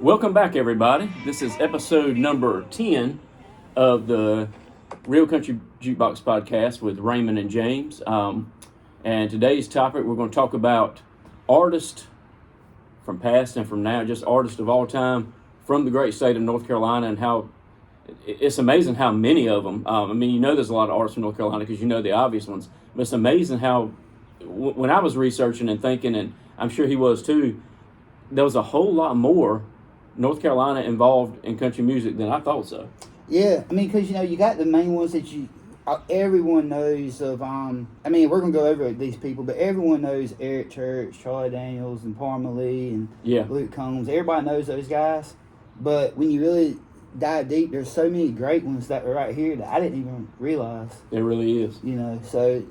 Welcome back, everybody. This is episode number 10 of the Real Country Jukebox podcast with Raymond and James. And today's topic, we're going to talk about artists from past and from now, just artists of all time from the great state of North Carolina, and how it's amazing how many of them. There's a lot of artists from North Carolina because you know the obvious ones, but it's amazing how when I was researching and thinking, and I'm sure he was too, there was a whole lot more North Carolina involved in country music than I thought so. Yeah, because you got the main ones that everyone knows of. We're gonna go over these people, but everyone knows Eric Church, Charlie Daniels, and Parma Lee, and Luke Combs. Everybody knows those guys, but when you really dive deep, there's so many great ones that were right here that I didn't even realize. It really is. So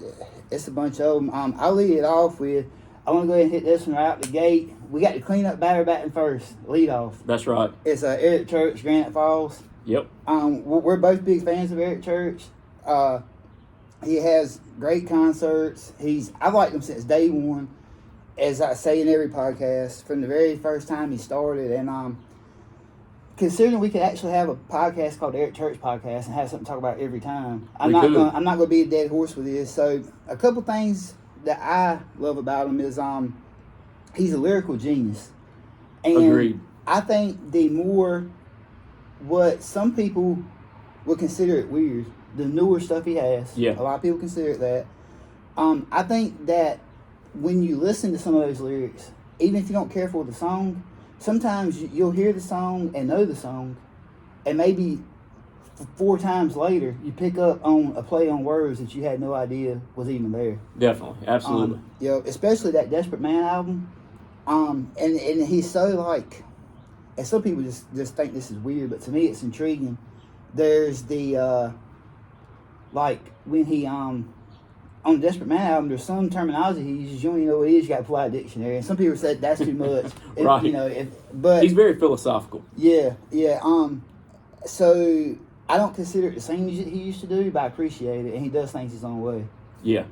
it's a bunch of them. I'll lead it off with. I want to go ahead and hit this one right out the gate. We got to clean up batter batting first, lead off. That's right. It's Eric Church, Granite Falls. Yep. We're both big fans of Eric Church. He has great concerts. I've liked him since day one, as I say in every podcast, from the very first time he started. And considering we could actually have a podcast called Eric Church Podcast and have something to talk about every time, I'm not going to be a dead horse with this. So a couple things that I love about him is he's a lyrical genius. And agreed. I think the more what some people would consider it weird, the newer stuff he has. Yeah. A lot of people consider it that. I think that when you listen to some of those lyrics, even if you don't care for the song, sometimes you'll hear the song and know the song, and maybe 4 times later, you pick up on a play on words that you had no idea was even there. Definitely, absolutely. Especially that Desperate Man album. And he's so like, and some people just think this is weird, but to me it's intriguing. There's the when he on the Desperate Man album, there's some terminology he uses, you don't even know what it is, you got to pull out a dictionary, and some people said that's too much. Right. But he's very philosophical. Yeah. So I don't consider it the same as he used to do, but I appreciate it, and he does things his own way. Yeah.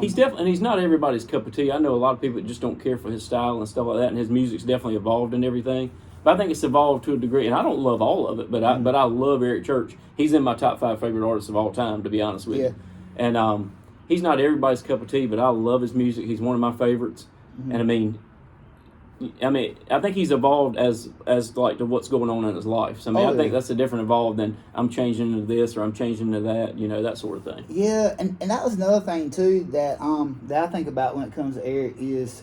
He's not everybody's cup of tea. I know a lot of people that just don't care for his style and stuff like that, and his music's definitely evolved and everything. But I think it's evolved to a degree, and I don't love all of it, but I love Eric Church. He's in my top 5 favorite artists of all time, to be honest with you. And he's not everybody's cup of tea, but I love his music. He's one of my favorites. Mm-hmm. And I think he's evolved as like to what's going on in his life. So I think that's a different evolve than I'm changing to this or I'm changing to that, that sort of thing. Yeah, and that was another thing too that I think about when it comes to Eric is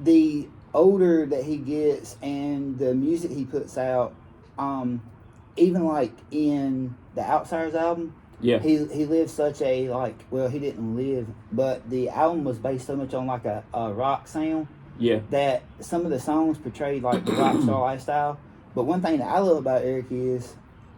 the older that he gets and the music he puts out, even like in the Outsiders album. Yeah. He lived such a he didn't live, but the album was based so much on like a rock sound. Yeah. That some of the songs portrayed like the rock star lifestyle. But one thing that I love about Eric is,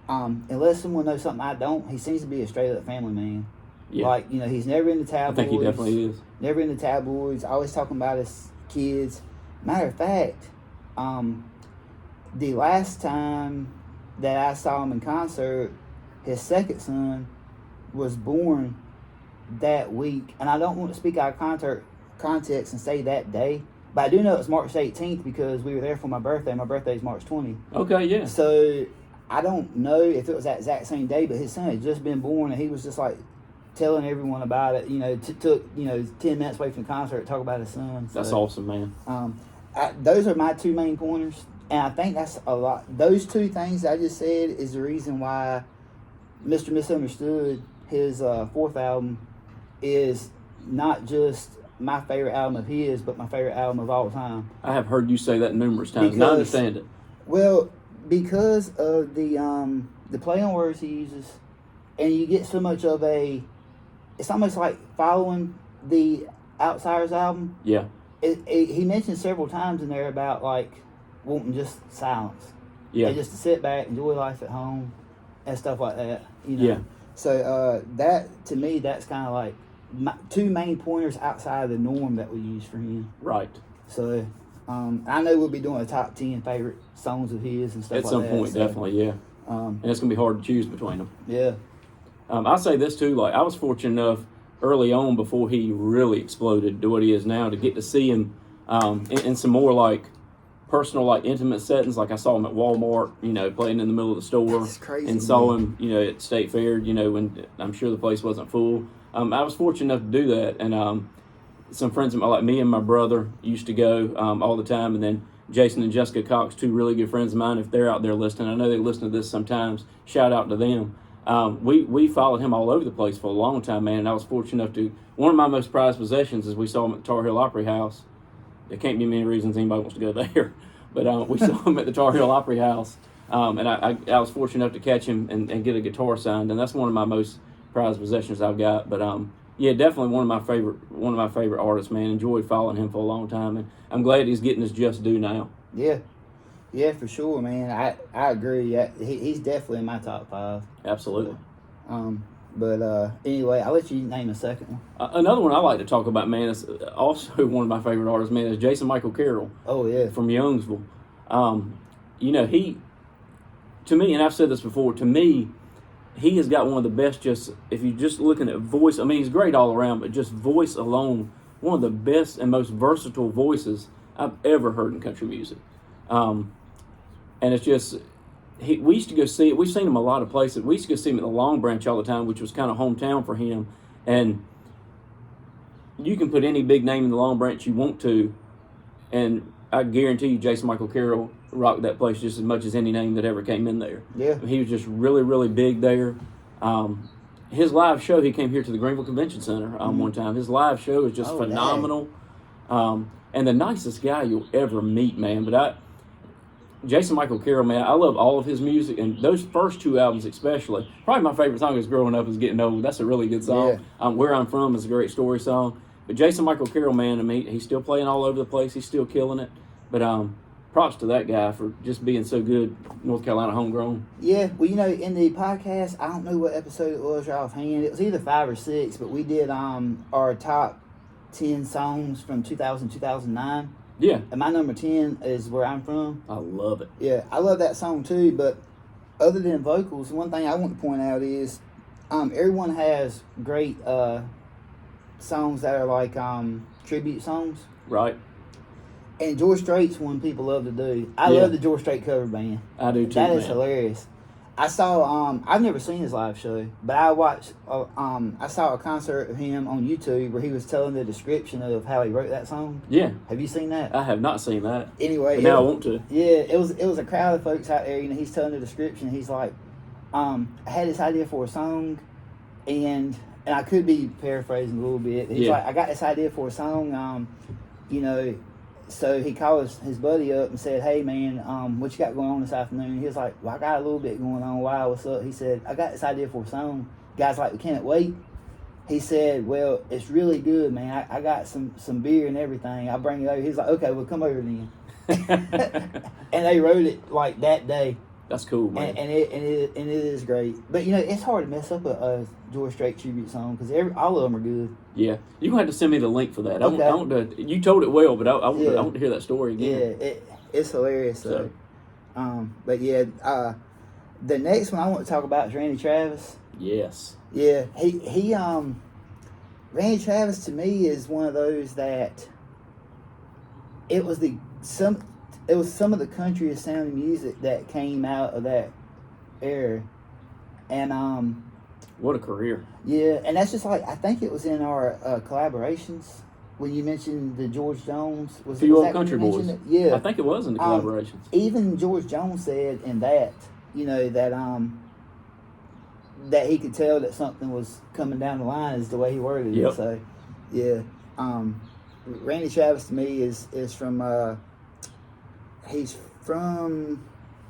unless someone knows something I don't, he seems to be a straight up family man. Yeah. He's never in the tabloids. I think he definitely is. Never in the tabloids. Always talking about his kids. Matter of fact, the last time that I saw him in concert, his second son was born that week. And I don't want to speak out of context and say that day. But I do know it's March 18th because we were there for my birthday. My birthday is March 20th. Okay, yeah. So I don't know if it was that exact same day, but his son had just been born, and he was just like telling everyone about it. Took 10 minutes away from the concert to talk about his son. So, that's awesome, man. Those are my 2 main pointers, and I think that's a lot. Those 2 things I just said is the reason why Mr. Misunderstood, his 4th album, is not just my favorite album of his, but my favorite album of all time. I have heard you say that numerous times, and I understand it. Well, because of the play on words he uses, and you get so much of it's almost like following the Outsiders album. Yeah. He mentioned several times in there about wanting just silence. Yeah. And just to sit back, enjoy life at home, and stuff like that. Yeah. So that to me, that's kind of like my 2 main pointers outside of the norm that we use for him. Right. So I know we'll be doing a top 10 favorite songs of his and stuff at like some that. point, definitely, yeah. And it's gonna be hard to choose between them. Yeah. I'll say this too. I was fortunate enough early on, before he really exploded to what he is now, to get to see him in some more personal, like intimate settings. Like I saw him at Walmart, you know, playing in the middle of the store, That's crazy, and saw man. him, you know, at State Fair, you know, when I'm sure the place wasn't full. I was fortunate enough to do that, and some friends of mine, like me and my brother, used to go all the time, and then Jason and Jessica Cox, two really good friends of mine. If they're out there listening, I know they listen to this sometimes. Shout out to them. We followed him all over the place for a long time, man. And I was fortunate enough to. One of my most prized possessions is we saw him at Tar Heel Opry House. There can't be many reasons anybody wants to go there, but we saw him at the Tar Heel Opry House, and I was fortunate enough to catch him and get a guitar signed, and that's one of my most prized possessions I've got. But yeah, definitely one of my favorite artists, man. Enjoyed following him for a long time, and I'm glad he's getting his just due now. Yeah. Yeah, for sure, man. I agree. Yeah, he's definitely in my top 5. Absolutely. But anyway, I'll let you name a second one. Another one I like to talk about, man, is also one of my favorite artists, man, is Jason Michael Carroll. Oh, yeah. From Youngsville. You know, to me, and I've said this before, to me, he has got one of the best, just, if you're just looking at voice, I mean, he's great all around, but just voice alone, one of the best and most versatile voices I've ever heard in country music. And it's just, we used to go see it. We've seen him a lot of places. We used to go see him at the Long Branch all the time, which was kind of hometown for him. And you can put any big name in the Long Branch you want to, and I guarantee you Jason Michael Carroll rocked that place just as much as any name that ever came in there. Yeah. He was just really, really big there. His live show, he came here to the Greenville Convention Center one time. His live show is just phenomenal. And the nicest guy you'll ever meet, man. But Jason Michael Carroll, man, I love all of his music, and those first 2 albums especially. Probably my favorite song is Growing Up is Getting Old. That's a really good song. Yeah. Where I'm From is a great story song. But Jason Michael Carroll, man, I mean, he's still playing all over the place. He's still killing it. But props to that guy for just being so good, North Carolina homegrown. Yeah, well, you know, in the podcast, I don't know what episode it was right offhand. It was either 5 or 6, but we did our top 10 songs from 2009. Yeah. And my number 10 is Where I'm From. I love it. Yeah, I love that song too, but other than vocals, one thing I want to point out is everyone has great songs that are like tribute songs. Right. And George Strait's one people love to do. I Yeah. love the George Strait cover band. I do too, That is man. hilarious. I saw I've never seen his live show, but I watched I saw a concert of him on YouTube where he was telling the description of how he wrote that song. Yeah. Have you seen that? I have not seen that. Anyway, But now I want to. Yeah, it was a crowd of folks out there. You know, he's telling the description. He's like, I had this idea for a song, and I could be paraphrasing a little bit. He's Yeah. like, I got this idea for a song. You know, so he called his buddy up and said, "Hey man, what you got going on this afternoon?" He was like, "Well, I got a little bit going on. Wow, what's up?" He said, "I got this idea for a song." Guys like, "We can't wait." He said, "Well, it's really good, man. I got some beer and everything. I'll bring it over." He's like, "Okay, well, come over then." And they wrote it like that day. That's cool, man. And it is great. But you know, it's hard to mess up a George Strait tribute song because all of them are good. Yeah, you're gonna have to send me the link for that. Okay. I want to. You told it well, but I want Yeah. to hear that story again. Yeah, it's hilarious. So, but yeah, the next one I want to talk about is Randy Travis. Yes. Yeah, he Randy Travis to me is one of those that it was some of the countryest sounding music that came out of that era, and What a career. yeah, and that's just like I think it was in our collaborations when you mentioned the George Jones. Was Few was Old that when Country you Boys. mentioned it? Yeah, I think it was in the collaborations. even George Jones said in that, you know, that he could tell that something was coming down the line is the way he worded Yep. it. So, yeah, Randy Travis to me is from he's from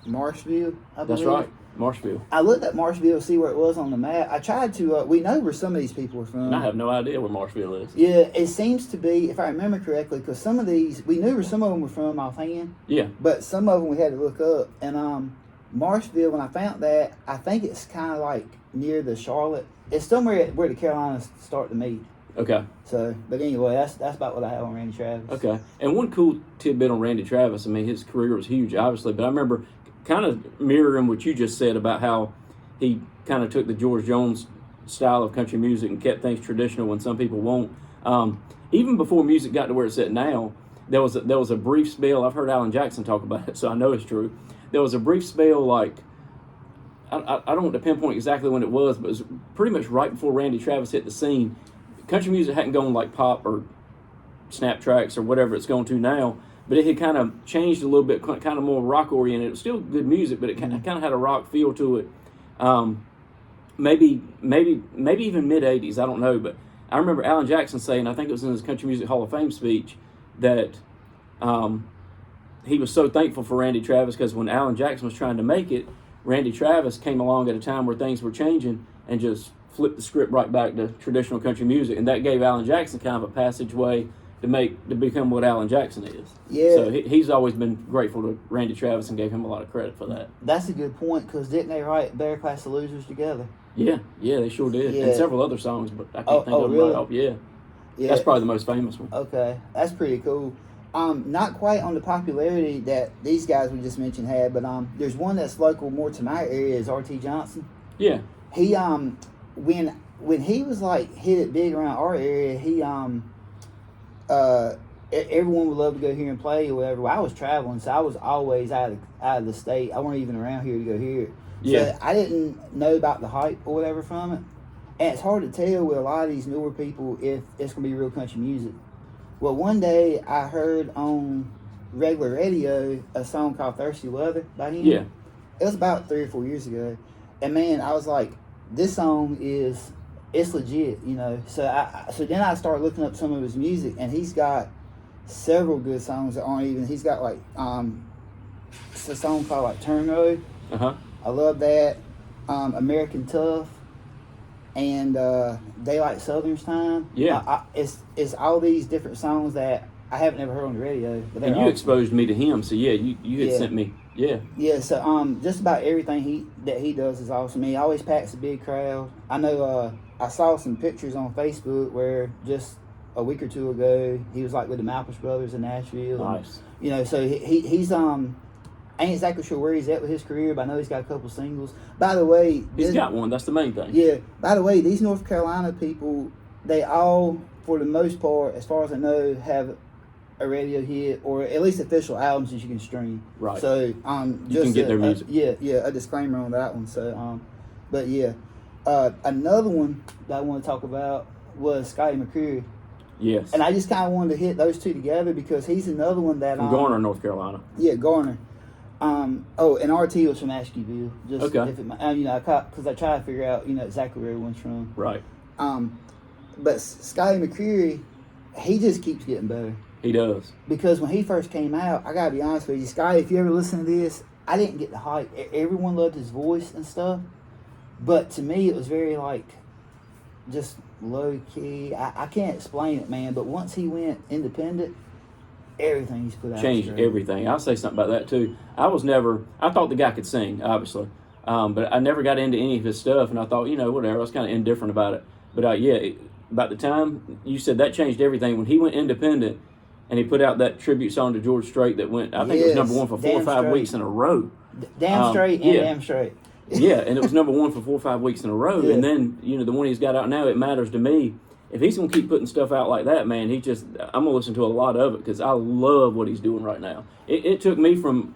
Marshville, I believe. That's right, Marshville. I looked at Marshville to see where it was on the map. I tried to. We know where some of these people are from. And I have no idea where Marshville is. Yeah, it seems to be, if I remember correctly, because some of these we knew where some of them were from offhand. Yeah. But some of them we had to look up. And Marshville, when I found that, I think it's kind of like near the Charlotte. It's somewhere where the Carolinas start to meet. Okay. So, but anyway, that's about what I have on Randy Travis. Okay. And one cool tidbit on Randy Travis, I mean, his career was huge, obviously, but I remember kind of mirroring what you just said about how he kind of took the George Jones style of country music and kept things traditional when some people won't. Even before music got to where it's at now, there was a brief spell. I've heard Alan Jackson talk about it, so I know it's true. There was a brief spell, like I don't want to pinpoint exactly when it was, but it was pretty much right before Randy Travis hit the scene. Country music hadn't gone like pop or snap tracks or whatever it's going to now, but it had kind of changed a little bit, kind of more rock oriented. It was still good music, but it kind of had a rock feel to it. Maybe even mid '80s. I don't know, but I remember Alan Jackson saying, I think it was in his Country Music Hall of Fame speech, that he was so thankful for Randy Travis because when Alan Jackson was trying to make it, Randy Travis came along at a time where things were changing and just flipped the script right back to traditional country music, and that gave Alan Jackson kind of a passageway to become what Alan Jackson is. Yeah. So he's always been grateful to Randy Travis and gave him a lot of credit for that. That's a good point, because didn't they write Better Class of Losers together? Yeah, they sure did. Yeah. And several other songs, but I can't think of them really? right off. Yeah. Yeah. That's probably the most famous one. Okay, that's pretty cool. Not quite on the popularity that these guys we just mentioned had, but there's one that's local more to my area is R.T. Johnson. Yeah. He when he was like hit it big around our area, he everyone would love to go here and play or whatever. Well, I was traveling, so I was always out of the state. I wasn't even around here to go hear it. Yeah. So I didn't know about the hype or whatever from it. And it's hard to tell with a lot of these newer people if it's going to be real country music. Well, one day I heard on regular radio a song called Thirsty Weather by him. Yeah. It was about 3 or 4 years ago. And man, I was like, this song it's legit, you know. So then I started looking up some of his music, and he's got several good songs that aren't even, he's got like, it's a song called like Turn Road. Uh-huh. I love that. American Tough. And Daylight Southern's Time. Yeah. It's all these different songs that I haven't ever heard on the radio. But And you exposed me to him, so yeah, you had sent me. Yeah. Yeah, so just about everything he does is awesome. He always packs a big crowd. I know I saw some pictures on Facebook where just a week or two ago he was like with the Malpass Brothers in Nashville. Nice. And, you know, so he's I ain't exactly sure where he's at with his career, but I know he's got a couple singles. By the way, He's got one. That's the main thing. yeah. By the way, these North Carolina people, they all, for the most part, as far as I know, have a radio hit or at least official albums that you can stream. Right. So You just can get their music. a disclaimer on that one. So but yeah, another one that I want to talk about was Scotty McCreery, Yes. and I just kind of wanted to hit those two together because he's another one that From Garner, North Carolina. Yeah, Garner. And RT was from Ashbyville. Just Okay. if it, you know, because I try to figure out exactly where everyone's from. Right. But Scotty McCreery, he just keeps getting better. He does. Because when he first came out, I gotta be honest with you, Scotty, if you ever listen to this, I didn't get the hype. Everyone loved his voice and stuff, but to me, it was very like just low key. I can't explain it, man. But once he went independent, everything he's put out Changed straight. everything. I'll say something about that too. I thought the guy could sing, obviously, but I never got into any of his stuff, and I thought, whatever. I was kind of indifferent about it. But about the time you said that changed everything when he went independent. And he put out that tribute song to George Strait that went, I think it was number one for 4 or 5 weeks in a row. Damn straight and damn straight. Yeah, and it was number one for 4 or 5 weeks in a row. Yeah. And then, the one he's got out now, It Matters to Me. If he's going to keep putting stuff out like that, man, I'm going to listen to a lot of it because I love what he's doing right now. It took me from,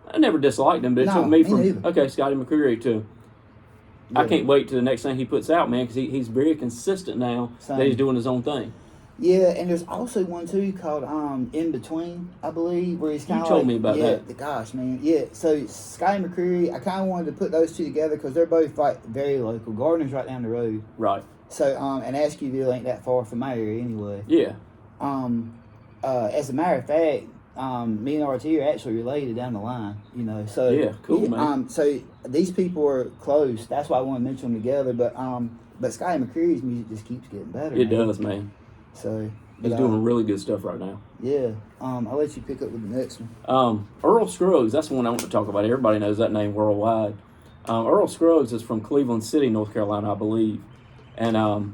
I never disliked him, but it took me from, neither. Scotty McCreery to, I can't wait to the next thing he puts out, man, because he's very consistent now that he's doing his own thing. Yeah, and there's also one too called In Between, I believe, where he's kind of told me about that. Gosh, man, yeah. So Scotty McCreery, I kind of wanted to put those two together because they're both like very local. Gardner's right down the road, Right. so and Ashbyville ain't that far from my area anyway. Yeah. As a matter of fact, me and RT are actually related down the line. So Yeah, cool, man. So these people are close. That's why I want to mention them together. But Scotty McCreery's music just keeps getting better. It does, man. So He's doing really good stuff right now. Yeah. I'll let you pick up with the next one. Earl Scruggs, that's the one I want to talk about. Everybody knows that name worldwide. Earl Scruggs is from Cleveland City, North Carolina, I believe. And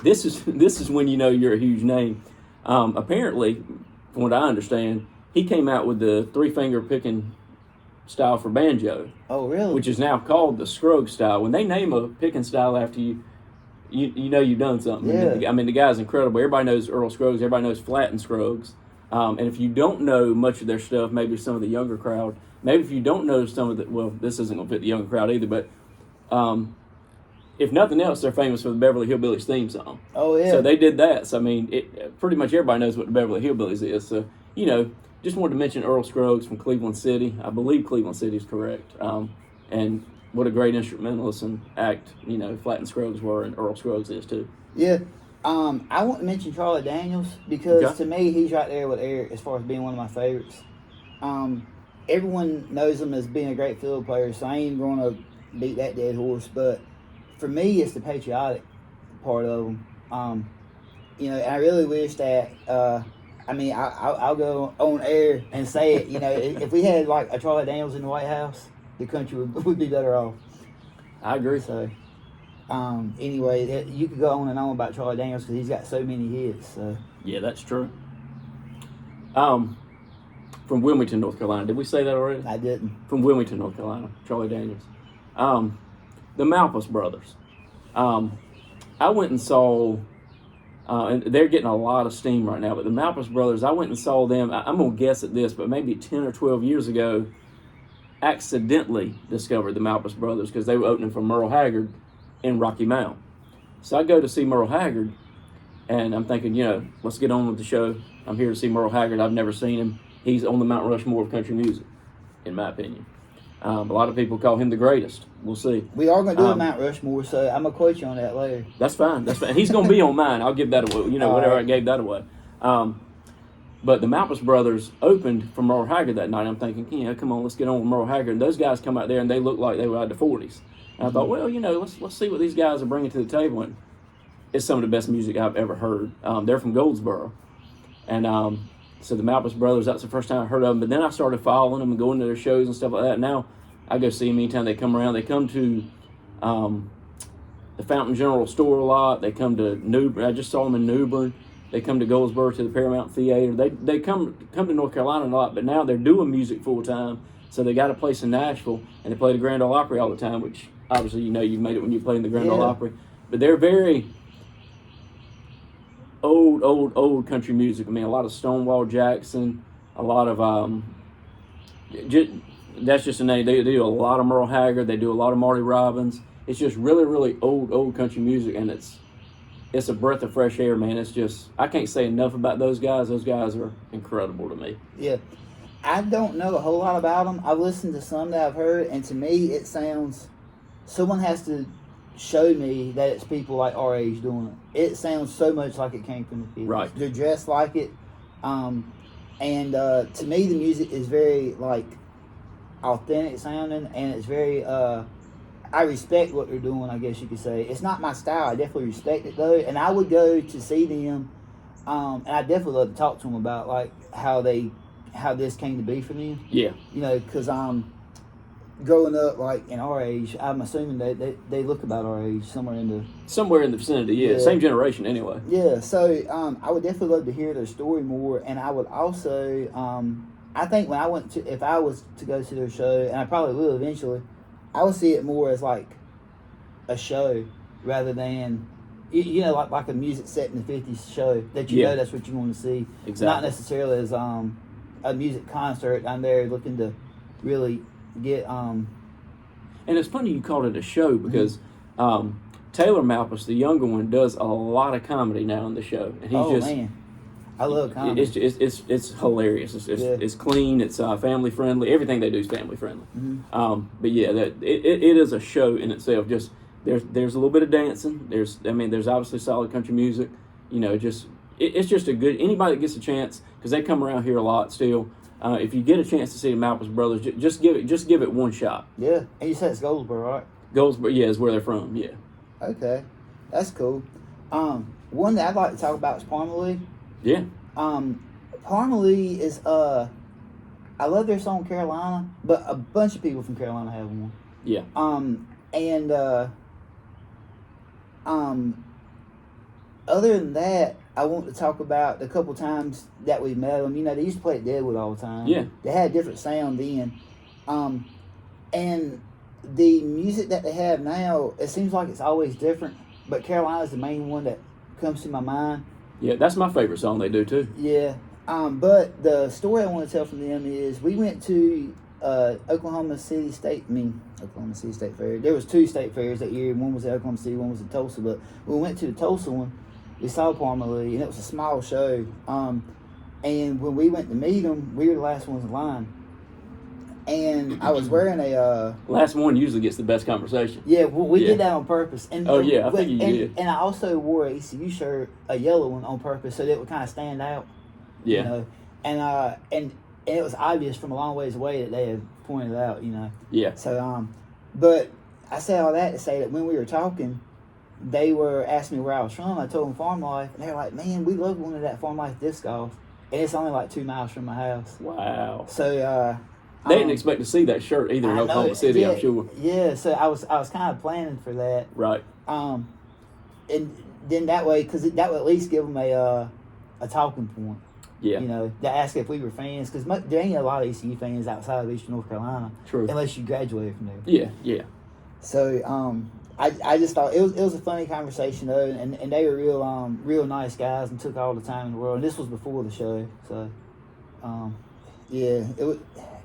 this is when you know you're a huge name. Apparently, from what I understand, he came out with the 3-finger picking style for banjo. Oh, really? Which is now called the Scruggs style. When they name a picking style after you, you know you've done something. Yeah. I mean, the guy's incredible. Everybody knows Earl Scruggs. Everybody knows Flatt and Scruggs. And if you don't know much of their stuff, maybe some of the younger crowd, maybe if you don't know some of the, well, this isn't going to fit the younger crowd either, but if nothing else, they're famous for the Beverly Hillbillies theme song. Oh, yeah. So they did that. So, I mean, pretty much everybody knows what the Beverly Hillbillies is. So, you know, just wanted to mention Earl Scruggs from Cleveland City. I believe Cleveland City is correct. And what a great instrumentalist and act, you know, Flatt and Scruggs were, and Earl Scruggs is too. Yeah. I want to mention Charlie Daniels because Okay. to me, he's right there with Eric as far as being one of my favorites. Everyone knows him as being a great field player, so I ain't going to beat that dead horse. But for me, it's the patriotic part of him. You know, and I really wish that, I mean, I'll go on air and say it, you know, if we had like a Charlie Daniels in the White House, the country would be better off. I agree. So, anyway, you could go on and on about Charlie Daniels because he's got so many hits. So. Yeah, that's true. From Wilmington, North Carolina. Did we say that already? I didn't. From Wilmington, North Carolina. Charlie Daniels. The Malpas brothers. I went and saw, and they're getting a lot of steam right now, but the Malpas brothers, I went and saw them, I'm going to guess at this, but maybe 10 or 12 years ago, accidentally discovered the Malpas brothers because they were opening for Merle Haggard in Rocky Mount. So I go to see Merle Haggard, and I'm thinking, you know, let's get on with the show. I'm here to see Merle Haggard. I've never seen him. He's on the Mount Rushmore of country music, in my opinion. A lot of people call him the greatest. We'll see. We are going to do a Mount Rushmore, so I'm going to quote you on that later. That's fine. That's fine. He's going to be on mine. I'll give that away. You know, whatever I gave that away. But the Malpas brothers opened for Merle Haggard that night. I'm thinking, you know, come on, let's get on with Merle Haggard. And those guys come out there and they look like they were out of the 40s. And I thought, well, you know, let's see what these guys are bringing to the table. And it's some of the best music I've ever heard. They're from Goldsboro. And so the Malpas brothers, that's the first time I heard of them. But then I started following them and going to their shows and stuff like that. Now I go see them anytime they come around. They come to the Fountain General Store a lot. They come to New Bern. I just saw them in New Bern. They come to Goldsboro to the Paramount Theater. They come to North Carolina a lot, but now they're doing music full time. So they got a place in Nashville, and they play the Grand Ole Opry all the time, which obviously you know you made it when you played in the Grand Ole Opry. But they're very old country music. I mean, a lot of Stonewall Jackson, a lot of that's just a name. They do a lot of Merle Haggard. They do a lot of Marty Robbins. It's just really, really old country music, and it's a breath of fresh air, man. It's just, I can't say enough about those guys. Those guys are incredible to me. Yeah. I don't know a whole lot about them. I've listened to some that I've heard, and to me, it sounds, someone has to show me that it's people like our age doing it. It sounds so much like it came from the 50s. Right. They're dressed like it. And to me, the music is very, like, authentic sounding, and it's very, I respect what they're doing, I guess you could say. It's not my style. I definitely respect it, though. And I would go to see them, and I definitely love to talk to them about, like, how this came to be for them. Yeah. You know, because growing up, like, in our age, I'm assuming they look about our age, somewhere in the vicinity, yeah. Same generation, anyway. Yeah, so I would definitely love to hear their story more, and I would also, I think when if I was to go to their show, and I probably will eventually, I would see it more as like a show rather than, you know, like a music set in the 50s show that you know that's what you want to see. Exactly. Not necessarily as a music concert. I'm there looking to really get. And it's funny you called it a show because Taylor Malpas, the younger one, does a lot of comedy now in the show, and he's man, I love comedy. It's hilarious. It's clean. It's family friendly. Everything they do is family friendly. Mm-hmm. But yeah, it is a show in itself. Just there's a little bit of dancing. There's obviously solid country music. You know, it's just a good, anybody that gets a chance, because they come around here a lot still. If you get a chance to see the Malpas brothers, just give it one shot. Yeah, and you said it's Goldsboro, right? Goldsboro, yeah, is where they're from. Yeah. Okay, that's cool. One that I'd like to talk about is Parmalee. Yeah. Parmalee is I love their song Carolina, but a bunch of people from Carolina have one. Yeah. Other than that, I want to talk about the couple times that we met them. You know, they used to play at Deadwood all the time. Yeah. They had a different sound then. And the music that they have now, it seems like it's always different, but Carolina's the main one that comes to my mind. Yeah, that's my favorite song they do too. Yeah. But the story I want to tell from them is we went to Oklahoma City State Fair. There was 2 state fairs that year. One was at Oklahoma City, one was at Tulsa. But when we went to the Tulsa one, we saw Parma Lee, and it was a small show. And when we went to meet them, we were the last ones in line. And I was wearing a... last one usually gets the best conversation. Yeah, well, we did that on purpose. And, I think you did. And I also wore an ECU shirt, a yellow one, on purpose, so that it would kind of stand out. Yeah. You know? And it was obvious from a long ways away that they had pointed it out, you know. Yeah. So, but I say all that to say that when we were talking, they were asking me where I was from. I told them Farm Life, and they were like, man, we love going to that Farm Life disc golf. And it's only like 2 miles from my house. Wow. So, they didn't expect to see that shirt either in Oklahoma City, yeah, I'm sure. Yeah, so I was kind of planning for that. Right. And then that way, because that would at least give them a talking point. Yeah. You know, to ask if we were fans, because there ain't a lot of ECU fans outside of Eastern North Carolina. True. Unless you graduated from there. Yeah, yeah. So, I just thought it was a funny conversation though, and they were real nice guys and took all the time in the world. And this was before the show, so yeah,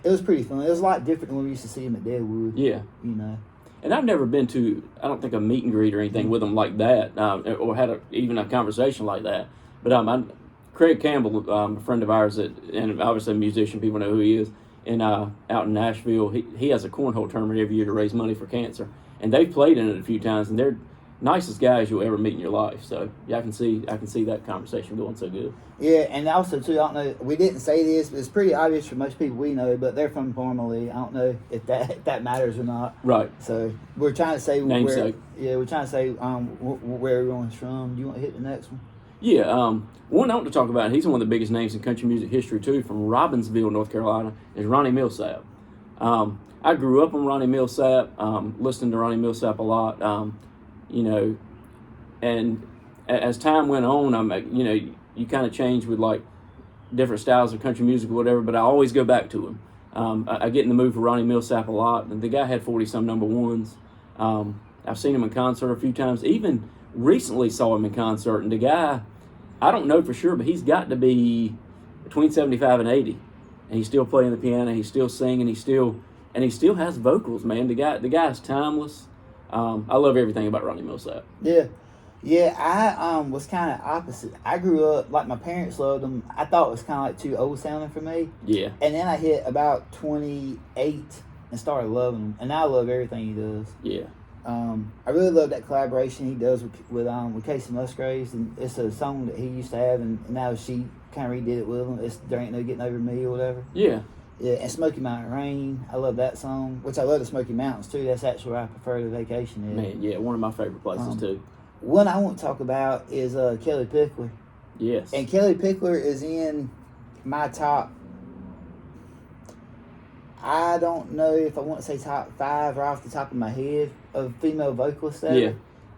it was pretty fun. It was a lot different than when we used to see them at Deadwood. Yeah. You know. And I've never been to, I don't think, a meet and greet or anything with them like that, or had even a conversation like that. But Craig Campbell, a friend of ours, and obviously a musician, people know who he is, and out in Nashville, he has a cornhole tournament every year to raise money for cancer. And they've played in it a few times, and they're nicest guys you'll ever meet in your life. So yeah, I can see that conversation going so good. Yeah, and also too, I don't know, we didn't say this, but it's pretty obvious for most people we know, but they're from Parma Lee. I don't know if that matters or not. Right. So we're trying to say namesake. We're trying to say where everyone's from. Do you want to hit the next one? Yeah, one I want to talk about, and he's one of the biggest names in country music history too, from Robbinsville, North Carolina, is Ronnie Milsap. I grew up on Ronnie Milsap, listening to Ronnie Milsap a lot, you know, and as time went on, you know, you kind of change with like different styles of country music or whatever, but I always go back to him. I get in the mood for Ronnie Milsap a lot, and the guy had 40-some number ones. I've seen him in concert a few times, even recently saw him in concert, and the guy, I don't know for sure, but he's got to be between 75 and 80, and he's still playing the piano, he's still singing, he still has vocals, man. The guy's timeless. I love everything about Ronnie Milsap. Yeah, I was kind of opposite. I grew up, like my parents loved him. I thought it was kind of like too old sounding for me. Yeah. And then I hit about 28 and started loving him, and now I love everything he does. Yeah. I really love that collaboration he does with Casey Musgraves, and it's a song that he used to have, and now she kind of redid it with him. It's There Ain't No Getting Over Me or whatever. Yeah. Yeah, and Smoky Mountain Rain, I love that song, which I love the Smoky Mountains too. That's actually where I prefer the vacation is. Man, yeah, one of my favorite places too. One I want to talk about is Kelly Pickler. Yes. And Kelly Pickler is in my top, I don't know if I want to say top 5 or off the top of my head of female vocalists ever. Yeah.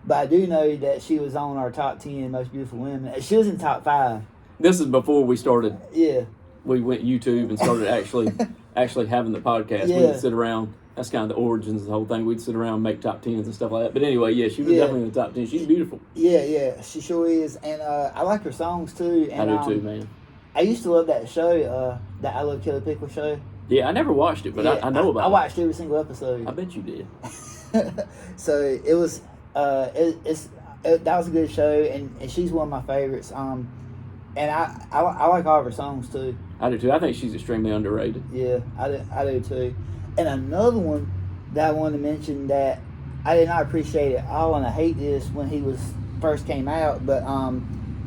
But I do know that she was on our top 10 most beautiful women. She was in top 5. This is before we started. Yeah. We went YouTube and started actually having the podcast. Yeah. We would sit around. That's kind of the origins of the whole thing. We'd sit around and make top 10s and stuff like that. But anyway, yeah, she was definitely in the top 10. She's beautiful. Yeah, she sure is. And I like her songs too. And, I do too, man. I used to love that show, that I Love Kelly Pickler show. Yeah, I never watched it, but I know about it. I watched every single episode. I bet you did. So it was, that was a good show, and she's one of my favorites. And I like all of her songs too. I do too. I think she's extremely underrated. Yeah, I do too. And another one that I wanted to mention that I did not appreciate at all, and I hate this when he first came out, but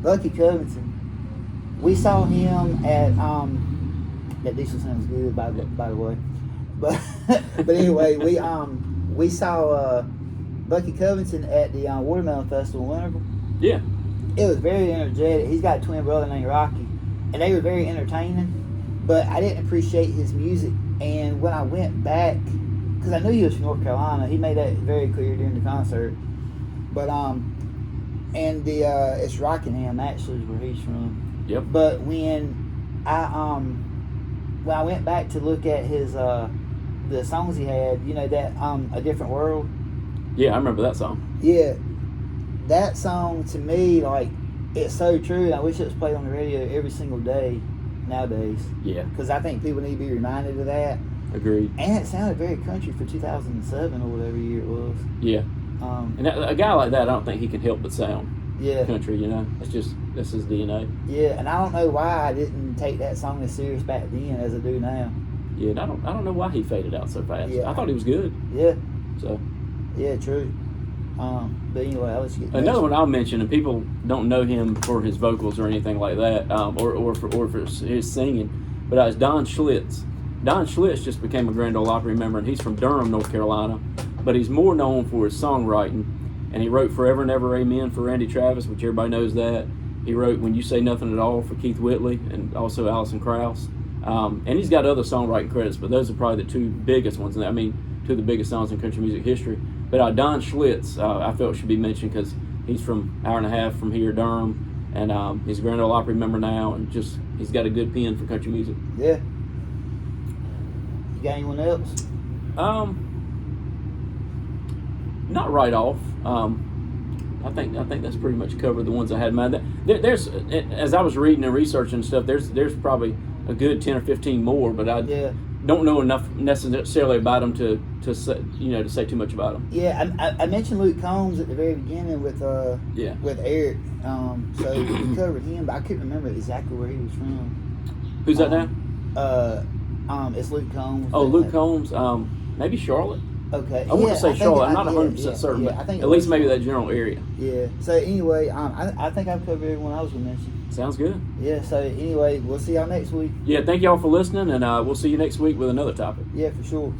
Bucky Covington, we saw him at that diesel sounds good by the way, but anyway, we saw Bucky Covington at the Watermelon Festival in Winterville. Yeah. It was very energetic. He's got a twin brother named Rocky, and they were very entertaining, but I didn't appreciate his music. And when I went back, because I knew he was from North Carolina, he made that very clear during the concert. But and it's Rockingham actually is where he's from. Yep. But when I went back to look at his the songs he had, you know, that A Different World. Yeah, I remember that song. Yeah, that song to me, like, it's so true. I wish it was played on the radio every single day. nowadays. Yeah, Because I think people need to be reminded of that. agreed. And it sounded very country for 2007 or whatever year it was. Yeah, and a guy like that, I don't think he can help but sound Yeah. country. That's his DNA. Yeah, and I don't know why I didn't take that song as serious back then as I do now. Yeah, and I don't know why he faded out so fast. Yeah. I thought he was good. Yeah. So Yeah, true. But anyway, I'll let you get another one I'll mention, and people don't know him for his vocals or anything like that, or for his singing, but it's Don Schlitz. Don Schlitz just became a Grand Ole Opry member, and he's from Durham, North Carolina, but he's more known for his songwriting. And he wrote Forever and Ever Amen for Randy Travis, which everybody knows that. He wrote When You Say Nothing at All for Keith Whitley and also Alison Krauss. And he's got other songwriting credits, but those are probably the two biggest ones. I mean, two of the biggest songs in country music history. But Don Schlitz, I felt should be mentioned because he's from an hour and a half from here, Durham, and he's a Grand Ole Opry member now, and just he's got a good pen for country music. Yeah. You got anyone else? Not right off. I think that's pretty much covered the ones I had in mind. There's as I was reading and researching stuff, there's probably a good 10 or 15 more, but I don't know enough necessarily about them to say too much about them. Yeah, I mentioned Luke Combs at the very beginning with Eric. So we covered him, but I couldn't remember exactly where he was from. Who's that now? It's Luke Combs. Oh, Luke Combs. Maybe Charlotte. Okay. I want to say Charlotte. I'm not 100% certain, but I think at least maybe that general area. Yeah. So anyway, I think I've covered everyone I was going to mention. Sounds good. Yeah. So anyway, we'll see y'all next week. Yeah. Thank y'all for listening, and we'll see you next week with another topic. Yeah, for sure.